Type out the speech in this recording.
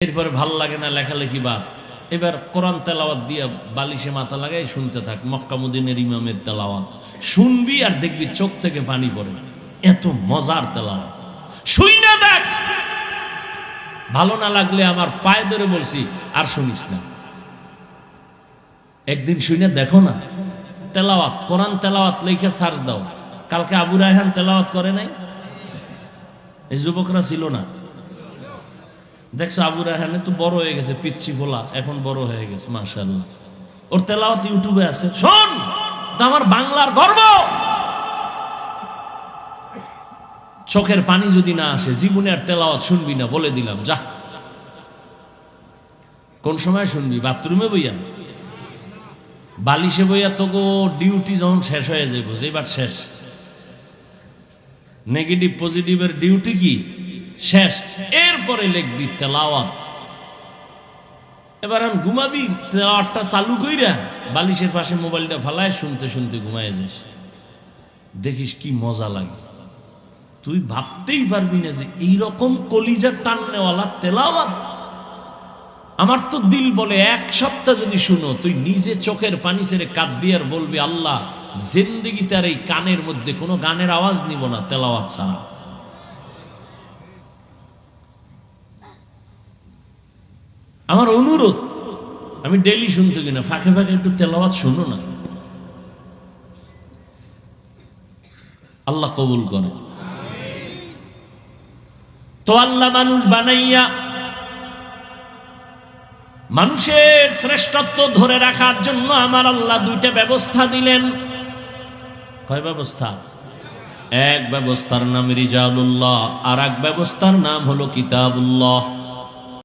এরপরে ভাল লাগে না লেখালেখি বাদ, এবার কোরআন তেলাওয়াত দিয়ে বালিশে মাথা লাগাই শুনতে থাক। মক্কা মদিনার ইমামের তেলাওয়াত শুনবি আর দেখবি চোখ থেকে পানি পড়ে, এত মজার তেলাওয়াত। শুই না দেখ, ভালো না লাগলে আমার পায়ে ধরে বলছি আর শুনিস না, একদিন শুনে দেখো না। তেলাওয়াত, কোরআন তেলাওয়াত লেখা সার্চ দাও। কালকে আবু রায়হান তেলাওয়াত করে নাই, এই যুবকরা ছিল না? দেখছো আবু রায়হানে তো বড় হয়ে গেছে, পিচ্ছি ভোলা, এখন বড় হয়ে গেছে মাশাআল্লাহ। ওর তেলাওয়াত ইউটিউবে আছে, শোন। তো আমার বাংলার গর্ব। চোখের পানি যদি না আসে, জীবনে আর তেলাওয়াত শুনবি না, বলে দিলাম যা। কোন সময় শুনবি? বাথরুমে বইয়া, বালিশে বইয়া। তো গো ডিউটি যখন শেষ হয়ে যাবো, যেবার শেষ, নেগেটিভ পজিটিভের ডিউটি কি শেষ, এরপরে লিখবি তেলাওয়াত। এবার আমি ঘুমাবি, তেলাওয়াতটা চালু কইরা বালিশের পাশে মোবাইলটা ফালায় শুনতে শুনতে ঘুমায় যাস, দেখিস কি মজা লাগে। তুই ভাবতেই পারবি না যে এইরকম কলিজার টাননেওয়ালা তেলাওয়াত। আমার তো দিল বলে এক সপ্তাহ যদি শুনো, তুই নিজে চোখের পানি ছেড়ে কাঁদবি আর বলবি আল্লাহ জিন্দেগিতে আর এই কানের মধ্যে কোনো গানের আওয়াজ নিব না তেলাওয়াত ছাড়া। আমার অনুরোধ, আমি ডেইলি শুনতে কিনা, ফাঁকে ফাঁকে একটু তেলাওয়াত শুনো না, আল্লাহ কবুল করে। তো আল্লাহ মানুষ বানাইয়া মানুষের শ্রেষ্ঠত্ব ধরে রাখার জন্য আমার আল্লাহ দুইটা ব্যবস্থা দিলেন। কয় ব্যবস্থা? এক ব্যবস্থার নাম রিজালুল্লাহ, আর এক ব্যবস্থার নাম হলো কিতাবুল্লাহ।